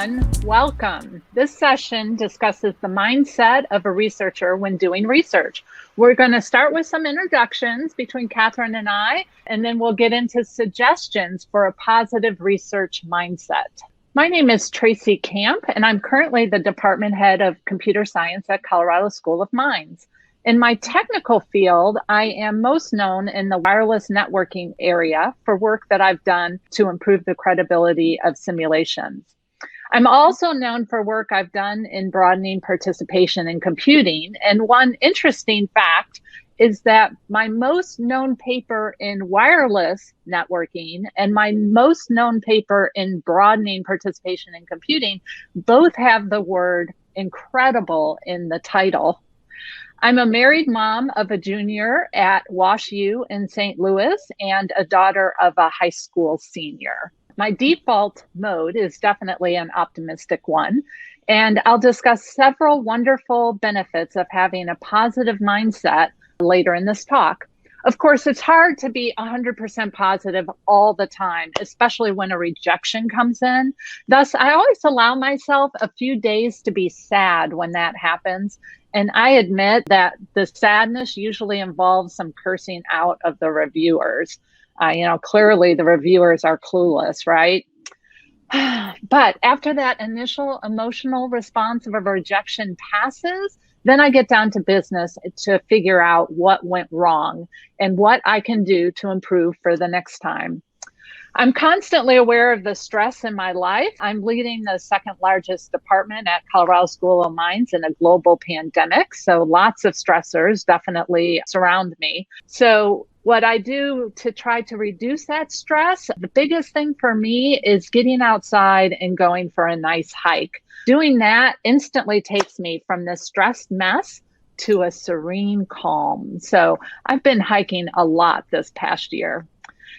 everyone. Welcome. This session discusses the mindset of a researcher when doing research. We're going to start with some introductions between Catherine and I, and then we'll get into suggestions for a positive research mindset. My name is Tracy Camp, and I'm currently the department head of computer science at Colorado School of Mines. In my technical field, I am most known in the wireless networking area for work that I've done to improve the credibility of simulations. I'm also known for work I've done in broadening participation in computing. And one interesting fact is that my most known paper in wireless networking and my most known paper in broadening participation in computing both have the word incredible in the title. I'm a married mom of a junior at Wash U in St. Louis and a daughter of a high school senior. My default mode is definitely an optimistic one, and I'll discuss several wonderful benefits of having a positive mindset later in this talk. Of course, it's hard to be 100% positive all the time, especially when a rejection comes in. Thus, I always allow myself a few days to be sad when that happens. And I admit that the sadness usually involves some cursing out of the reviewers. Clearly the reviewers are clueless, right? But after that initial emotional response of a rejection passes, then I get down to business to figure out what went wrong and what I can do to improve for the next time. I'm constantly aware of the stress in my life. I'm leading the second largest department at Colorado School of Mines in a global pandemic. So lots of stressors definitely surround me. So what I do to try to reduce that stress, the biggest thing for me is getting outside and going for a nice hike. Doing that instantly takes me from this stressed mess to a serene calm. So I've been hiking a lot this past year.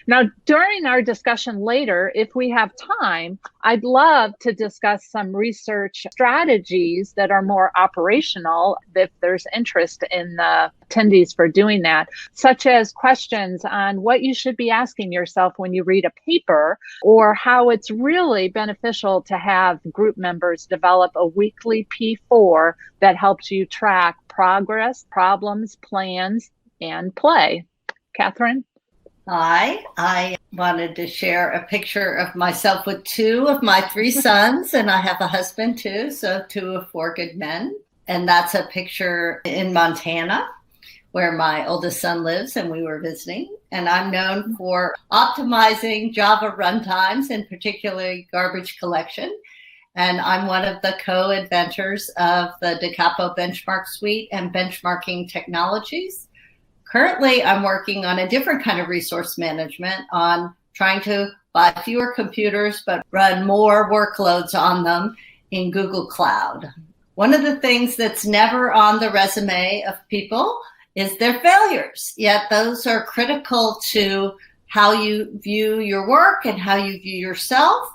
Now, during our discussion later, if we have time, I'd love to discuss some research strategies that are more operational if there's interest in the attendees for doing that, such as questions on what you should be asking yourself when you read a paper, or how it's really beneficial to have group members develop a weekly P4 that helps you track progress, problems, plans, and play. Catherine? Hi, I wanted to share a picture of myself with two of my three sons, and I have a husband too, so 2 of 4 good men. And that's a picture in Montana where my oldest son lives, and we were visiting. And I'm known for optimizing Java runtimes, and particularly garbage collection. And I'm one of the co-inventors of the DeCapo benchmark suite and benchmarking technologies. Currently, I'm working on a different kind of resource management, on trying to buy fewer computers, but run more workloads on them in Google Cloud. One of the things that's never on the resume of people is their failures, yet those are critical to how you view your work and how you view yourself.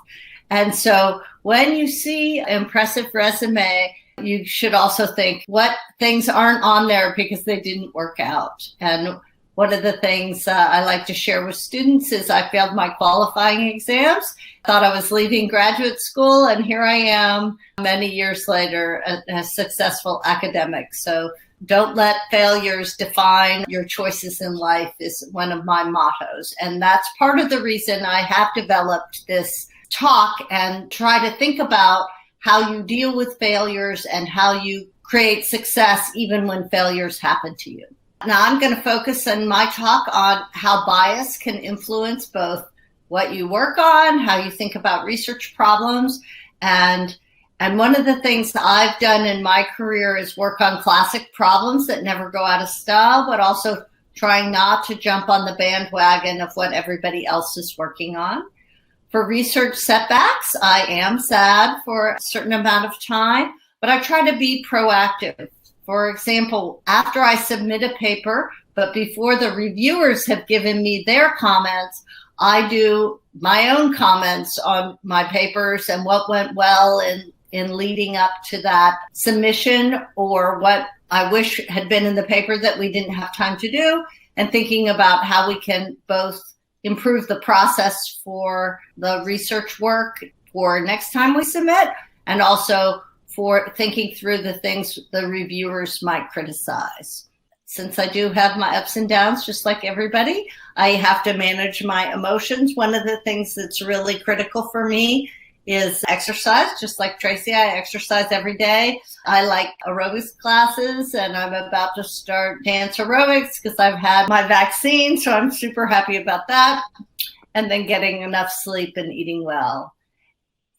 And so when you see an impressive resume, you should also think what things aren't on there because they didn't work out. And one of the things I like to share with students is I failed my qualifying exams, thought I was leaving graduate school, and here I am many years later, a successful academic. So don't let failures define your choices in life is one of my mottos. And that's part of the reason I have developed this talk and try to think about how you deal with failures and how you create success even when failures happen to you. Now, I'm going to focus in my talk on how bias can influence both what you work on, how you think about research problems, and one of the things that I've done in my career is work on classic problems that never go out of style, but also trying not to jump on the bandwagon of what everybody else is working on. For research setbacks, I am sad for a certain amount of time, but I try to be proactive. For example, after I submit a paper, but before the reviewers have given me their comments, I do my own comments on my papers and what went well in leading up to that submission, or what I wish had been in the paper that we didn't have time to do, and thinking about how we can both improve the process for the research work for next time we submit, and also for thinking through the things the reviewers might criticize. Since I do have my ups and downs, just like everybody, I have to manage my emotions. One of the things that's really critical for me is exercise. Just like Tracy, I exercise every day. I like aerobics classes, and I'm about to start dance aerobics because I've had my vaccine, so I'm super happy about that. And then getting enough sleep and eating well.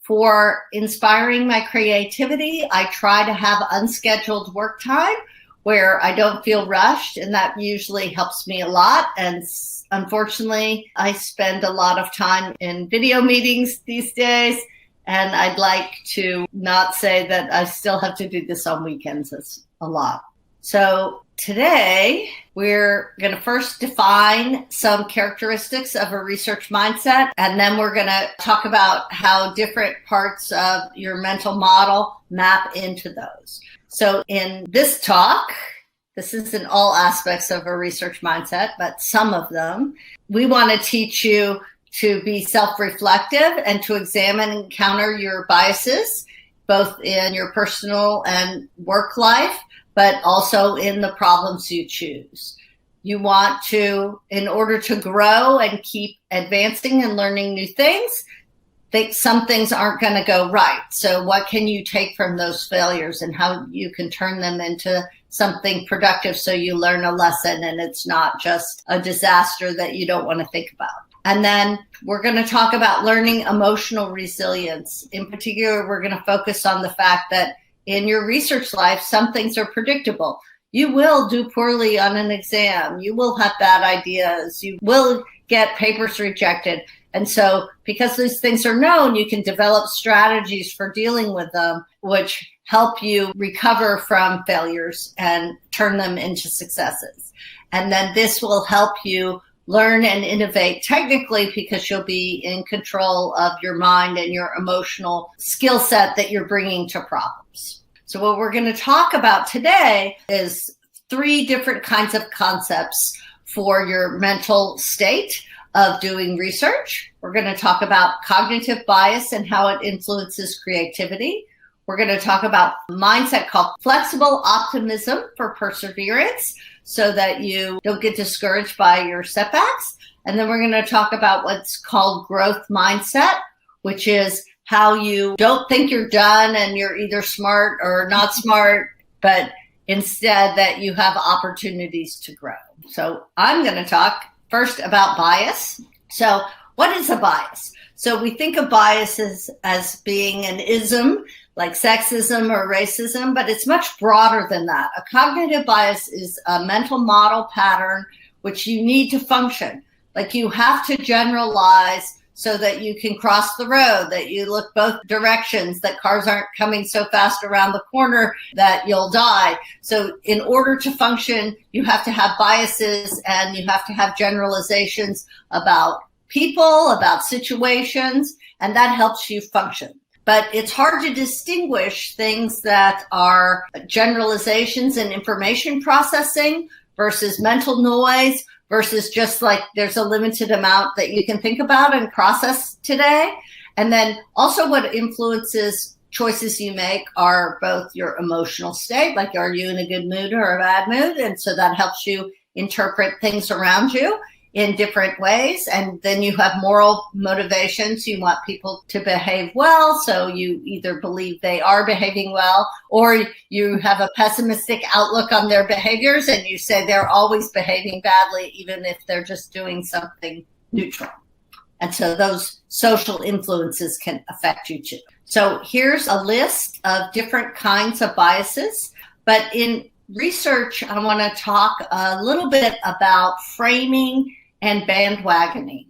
For inspiring my creativity, I try to have unscheduled work time where I don't feel rushed, and that usually helps me a lot. And unfortunately, I spend a lot of time in video meetings these days, and I'd like to not say that I still have to do this on weekends. It's a lot. So today, we're going to first define some characteristics of a research mindset, and then we're going to talk about how different parts of your mental model map into those. So in this talk, this isn't all aspects of a research mindset, but some of them, we want to teach you to be self-reflective and to examine and counter your biases, both in your personal and work life, but also in the problems you choose. You want to, in order to grow and keep advancing and learning new things, some things aren't going to go right. So what can you take from those failures and how you can turn them into something productive so you learn a lesson and it's not just a disaster that you don't want to think about. And then we're going to talk about learning emotional resilience. In particular, we're going to focus on the fact that in your research life, some things are predictable. You will do poorly on an exam. You will have bad ideas. You will get papers rejected. And so because these things are known, you can develop strategies for dealing with them, which help you recover from failures and turn them into successes. And then this will help you learn and innovate technically because you'll be in control of your mind and your emotional skill set that you're bringing to problems. So what we're going to talk about today is 3 different kinds of concepts for your mental state of doing research. We're going to talk about cognitive bias and how it influences creativity. We're going to talk about a mindset called flexible optimism for perseverance so that you don't get discouraged by your setbacks. And then we're going to talk about what's called growth mindset, which is how you don't think you're done and you're either smart or not smart, but instead that you have opportunities to grow. So I'm going to talk first about bias. So what is a bias? So we think of biases as being an ism, like sexism or racism, but it's much broader than that. A cognitive bias is a mental model pattern which you need to function. Like you have to generalize so that you can cross the road, that you look both directions, that cars aren't coming so fast around the corner that you'll die. So in order to function, you have to have biases and you have to have generalizations about people, about situations, and that helps you function. But it's hard to distinguish things that are generalizations and information processing versus mental noise versus just like there's a limited amount that you can think about and process today. And then also what influences choices you make are both your emotional state, like are you in a good mood or a bad mood? And so that helps you interpret things around you in different ways. And then you have moral motivations. You want people to behave well. So you either believe they are behaving well, or you have a pessimistic outlook on their behaviors and you say they're always behaving badly, even if they're just doing something neutral. And so those social influences can affect you too. So here's a list of different kinds of biases. But in research, I want to talk a little bit about framing and bandwagoning.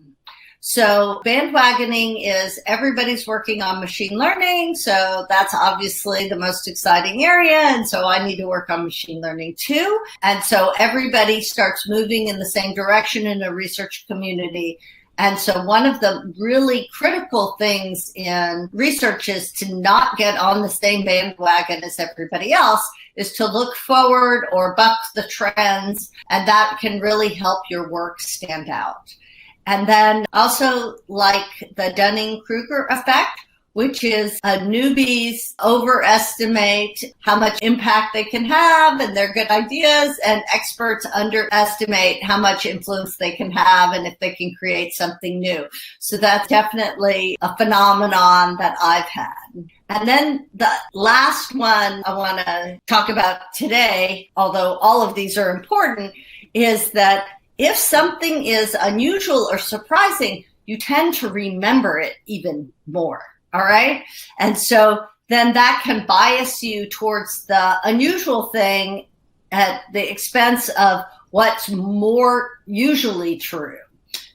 So bandwagoning is everybody's working on machine learning. So that's obviously the most exciting area. And so I need to work on machine learning too. And so everybody starts moving in the same direction in a research community. And so one of the really critical things in research is to not get on the same bandwagon as everybody else, is to look forward or buck the trends, and that can really help your work stand out. And then also like the Dunning-Kruger effect, which is newbies overestimate how much impact they can have and their good ideas, and experts underestimate how much influence they can have and if they can create something new. So that's definitely a phenomenon that I've had. And then the last one I want to talk about today, although all of these are important, is that if something is unusual or surprising, you tend to remember it even more. All right. And so then that can bias you towards the unusual thing at the expense of what's more usually true.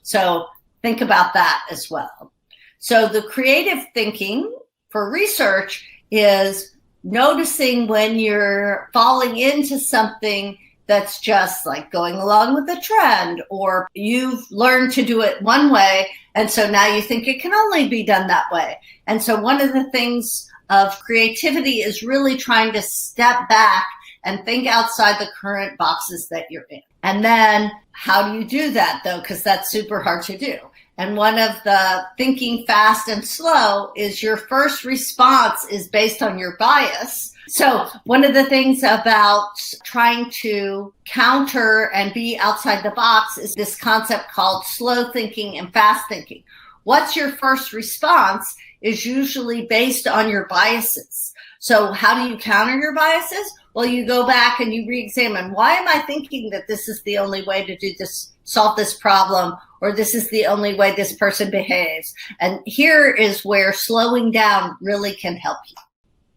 So think about that as well. So the creative thinking for research is noticing when you're falling into something that's just like going along with the trend, or you've learned to do it one way, and so now you think it can only be done that way. And so one of the things of creativity is really trying to step back and think outside the current boxes that you're in. And then how do you do that, though? Because that's super hard to do. And one of the thinking fast and slow is your first response is based on your bias. So one of the things about trying to counter and be outside the box is this concept called slow thinking and fast thinking. What's your first response is usually based on your biases. So how do you counter your biases? Well, you go back and you re-examine, why am I thinking that this is the only way to do this, solve this problem, or this is the only way this person behaves? And here is where slowing down really can help you.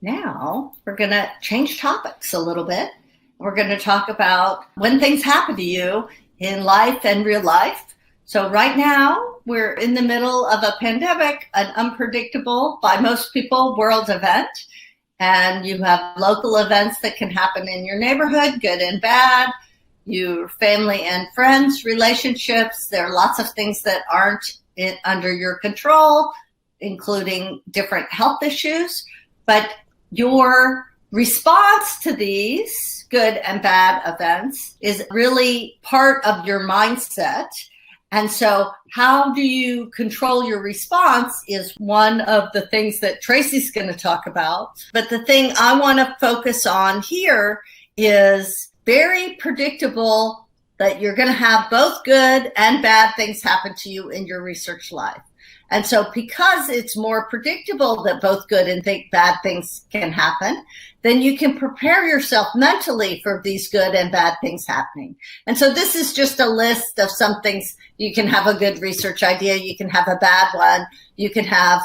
Now we're going to change topics a little bit. We're going to talk about when things happen to you in life and real life. So right now we're in the middle of a pandemic, an unpredictable, by most people, world event. And you have local events that can happen in your neighborhood, good and bad, your family and friends, relationships. There are lots of things that aren't under your control, including different health issues. But your response to these good and bad events is really part of your mindset. And so how do you control your response is one of the things that Tracy's going to talk about. But the thing I want to focus on here is very predictable that you're going to have both good and bad things happen to you in your research life. And so because it's more predictable that both good and bad things can happen, then you can prepare yourself mentally for these good and bad things happening. And so this is just a list of some things. You can have a good research idea. You can have a bad one. You can have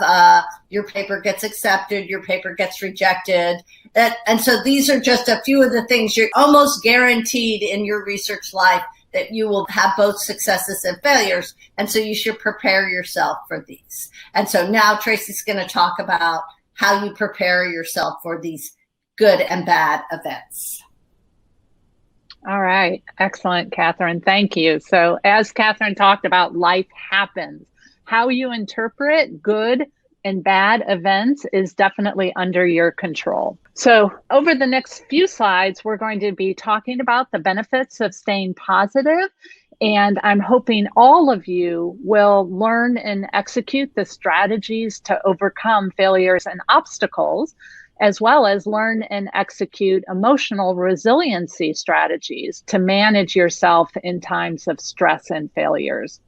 your paper gets accepted, your paper gets rejected. And so these are just a few of the things you're almost guaranteed in your research life that you will have both successes and failures. And so you should prepare yourself for these. And so now Tracy's going to talk about how you prepare yourself for these good and bad events. All right. Excellent, Catherine. Thank you. So as Catherine talked about, life happens. How you interpret good and bad events is definitely under your control. So over the next few slides, we're going to be talking about the benefits of staying positive. And I'm hoping all of you will learn and execute the strategies to overcome failures and obstacles, as well as learn and execute emotional resiliency strategies to manage yourself in times of stress and failures.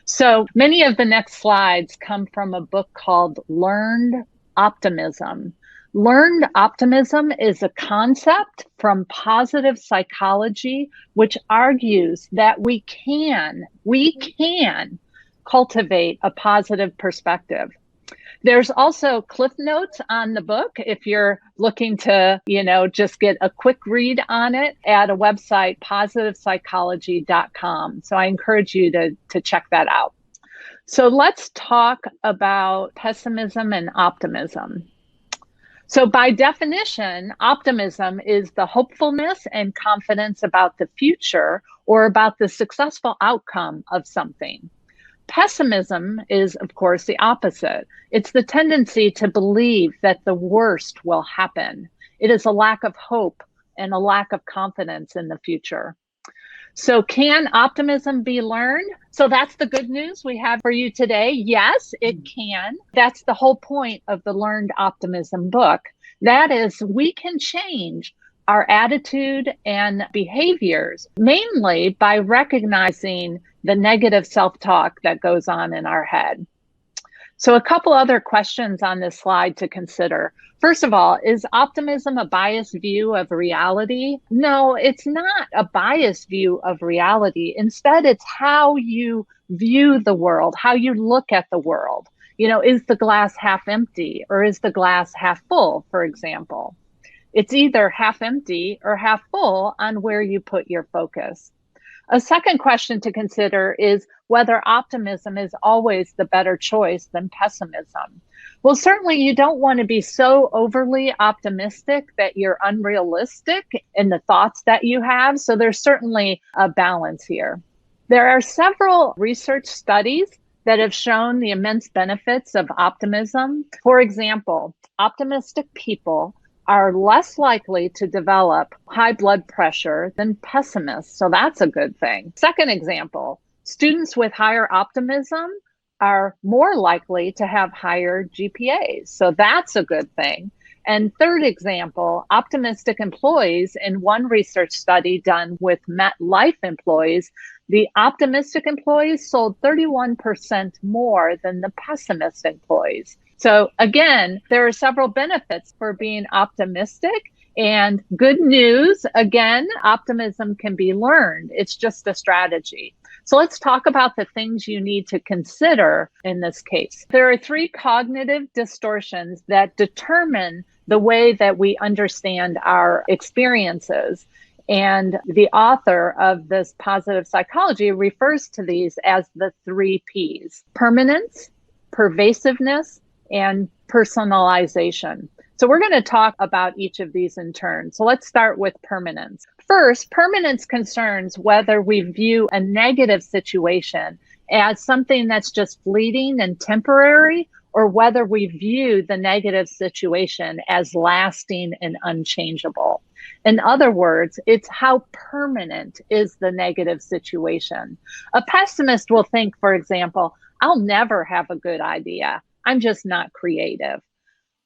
So many of the next slides come from a book called Learned Optimism. Learned optimism is a concept from positive psychology, which argues that we can cultivate a positive perspective. There's also cliff notes on the book if you're looking to, just get a quick read on it at a website, positivepsychology.com. So I encourage you to check that out. So let's talk about pessimism and optimism. So by definition, optimism is the hopefulness and confidence about the future or about the successful outcome of something. Pessimism is, of course, the opposite. It's the tendency to believe that the worst will happen. It is a lack of hope and a lack of confidence in the future. So can optimism be learned? So that's the good news we have for you today. Yes, it can. That's the whole point of the Learned Optimism book. That is, we can change our attitude and behaviors, mainly by recognizing the negative self-talk that goes on in our head. So a couple other questions on this slide to consider. First of all, is optimism a biased view of reality? No, it's not a biased view of reality. Instead, it's how you view the world, how you look at the world. Is the glass half empty or is the glass half full, for example? It's either half empty or half full on where you put your focus. A second question to consider is whether optimism is always the better choice than pessimism. Well, certainly you don't want to be so overly optimistic that you're unrealistic in the thoughts that you have. So there's certainly a balance here. There are several research studies that have shown the immense benefits of optimism. For example, optimistic people are less likely to develop high blood pressure than pessimists. So that's a good thing. Second example, students with higher optimism are more likely to have higher GPAs. So that's a good thing. And third example, optimistic employees in one research study done with MetLife employees, the optimistic employees sold 31% more than the pessimist employees. So again, there are several benefits for being optimistic. And good news, again, optimism can be learned. It's just a strategy. So let's talk about the things you need to consider in this case. There are 3 cognitive distortions that determine the way that we understand our experiences. And the author of this positive psychology refers to these as the 3 Ps: permanence, pervasiveness, and personalization. So we're going to talk about each of these in turn. So let's start with permanence. First, permanence concerns whether we view a negative situation as something that's just fleeting and temporary, or whether we view the negative situation as lasting and unchangeable. In other words, it's how permanent is the negative situation. A pessimist will think, for example, I'll never have a good idea. I'm just not creative.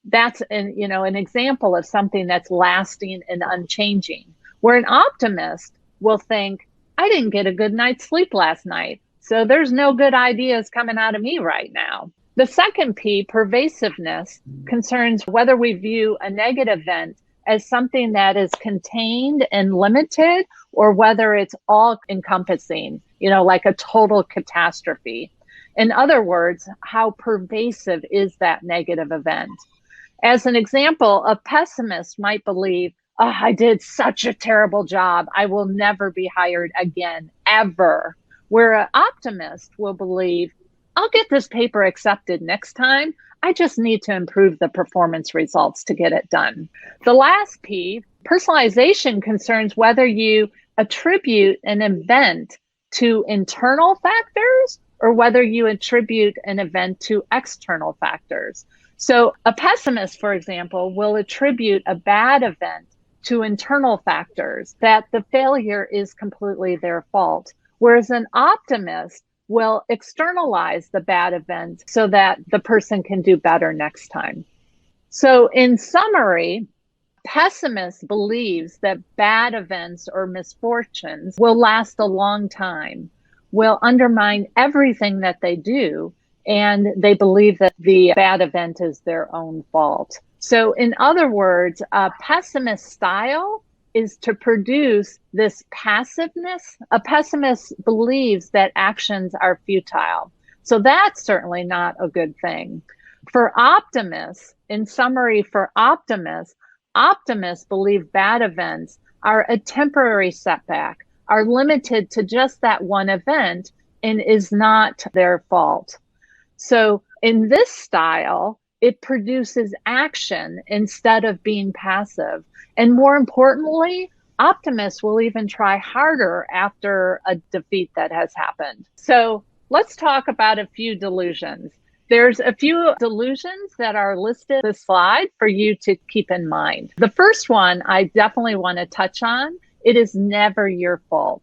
That's an example of something that's lasting and unchanging. Where an optimist will think, I didn't get a good night's sleep last night, so there's no good ideas coming out of me right now. The second P, pervasiveness, concerns whether we view a negative event as something that is contained and limited, or whether it's all encompassing, like a total catastrophe. In other words, how pervasive is that negative event? As an example, a pessimist might believe, oh, I did such a terrible job. I will never be hired again, ever. Where an optimist will believe, I'll get this paper accepted next time. I just need to improve the performance results to get it done. The last P, personalization, concerns whether you attribute an event to internal factors or whether you attribute an event to external factors. So a pessimist, for example, will attribute a bad event to internal factors, that the failure is completely their fault. Whereas an optimist will externalize the bad event so that the person can do better next time. So in summary, pessimist believes that bad events or misfortunes will last a long time, will undermine everything that they do, and they believe that the bad event is their own fault. So in other words, a pessimist style is to produce this passiveness. A pessimist believes that actions are futile. So that's certainly not a good thing. For optimists, in summary, for optimists believe bad events are a temporary setback, are limited to just that one event, and is not their fault. So in this style, it produces action instead of being passive. And more importantly, optimists will even try harder after a defeat that has happened. So let's talk about a few delusions. There's a few delusions that are listed in this slide for you to keep in mind. The first one I definitely want to touch on. It is never your fault.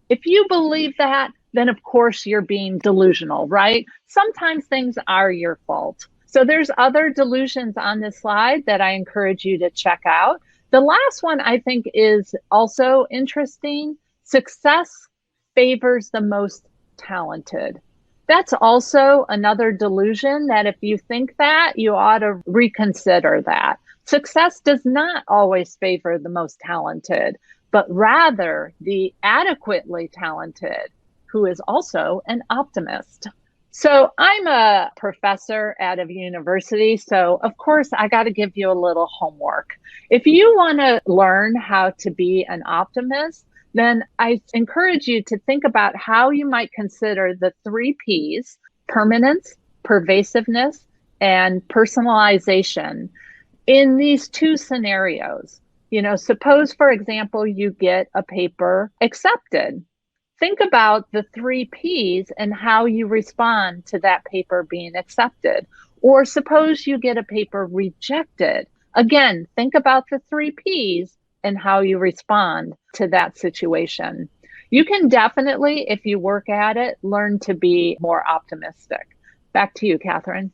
If you believe that, then of course you're being delusional, right? Sometimes things are your fault. So there's other delusions on this slide that I encourage you to check out. The last one I think is also interesting. Success favors the most talented. That's also another delusion that if you think that, you ought to reconsider that. Success does not always favor the most talented, but rather the adequately talented who is also an optimist. So I'm a professor at a university, so of course I got to give you a little homework. If you want to learn how to be an optimist, then I encourage you to think about how you might consider the 3 Ps: permanence, pervasiveness, and personalization in these 2 scenarios. Suppose, for example, you get a paper accepted. Think about the 3 Ps and how you respond to that paper being accepted. Or suppose you get a paper rejected. Again, think about the 3 Ps and how you respond to that situation. You can definitely, if you work at it, learn to be more optimistic. Back to you, Catherine.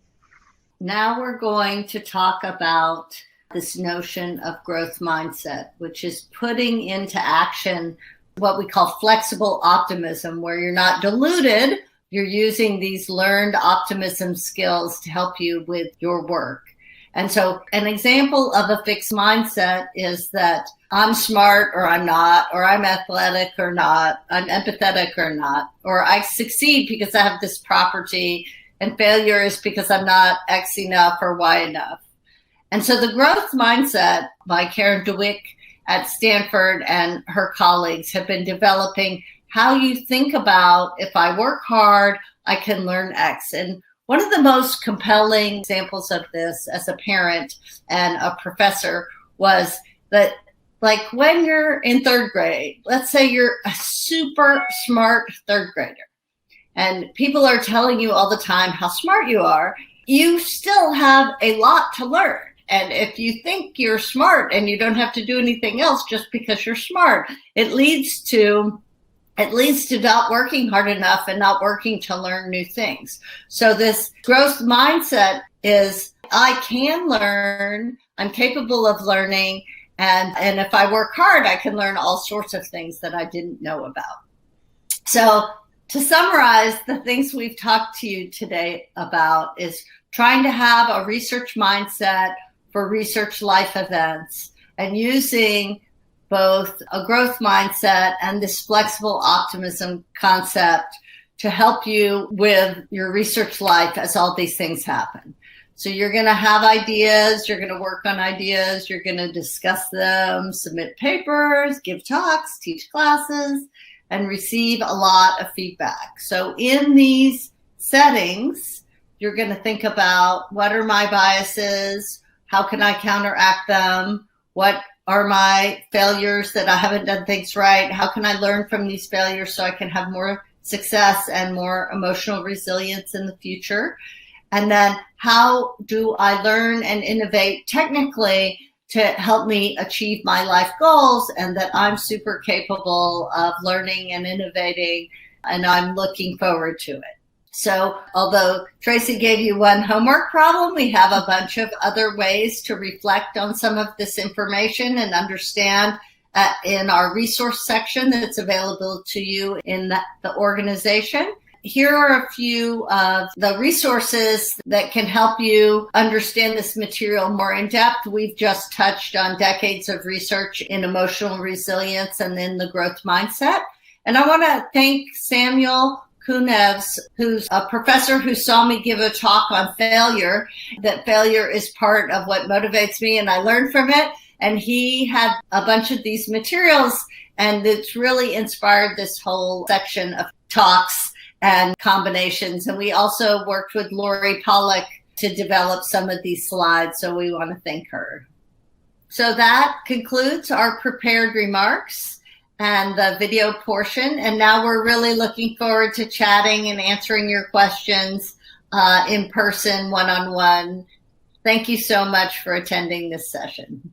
Now we're going to talk about this notion of growth mindset, which is putting into action what we call flexible optimism, where you're not deluded, you're using these learned optimism skills to help you with your work. And so an example of a fixed mindset is that I'm smart or I'm not, or I'm athletic or not, I'm empathetic or not, or I succeed because I have this property, and failure is because I'm not X enough or Y enough. And so the growth mindset by Karen DeWick at Stanford and her colleagues have been developing how you think about, if I work hard, I can learn X. And one of the most compelling examples of this as a parent and a professor was that, like, when you're in 3rd grade, let's say you're a super smart 3rd grader, and people are telling you all the time how smart you are, you still have a lot to learn. And if you think you're smart and you don't have to do anything else just because you're smart, it leads to not working hard enough and not working to learn new things. So this growth mindset is, I can learn, I'm capable of learning, and if I work hard, I can learn all sorts of things that I didn't know about. So to summarize, the things we've talked to you today about is trying to have a research mindset for research life events, and using both a growth mindset and this flexible optimism concept to help you with your research life as all these things happen. So you're going to have ideas, you're going to work on ideas, you're going to discuss them, submit papers, give talks, teach classes, and receive a lot of feedback. So in these settings, you're going to think about, what are my biases? How can I counteract them? What are my failures that I haven't done things right? How can I learn from these failures so I can have more success and more emotional resilience in the future? And then how do I learn and innovate technically to help me achieve my life goals, and that I'm super capable of learning and innovating, and I'm looking forward to it. So although Tracy gave you one homework problem, we have a bunch of other ways to reflect on some of this information and understand in our resource section that's available to you in the organization. Here are a few of the resources that can help you understand this material more in depth. We've just touched on decades of research in emotional resilience and in the growth mindset. And I want to thank Samuel Kunevs, who's a professor who saw me give a talk on failure, that failure is part of what motivates me, and I learned from it. And he had a bunch of these materials, and it's really inspired this whole section of talks and combinations. And we also worked with Lori Pollack to develop some of these slides, so we want to thank her. So that concludes our prepared remarks and the video portion. And now we're really looking forward to chatting and answering your questions in person, one-on-one. Thank you so much for attending this session.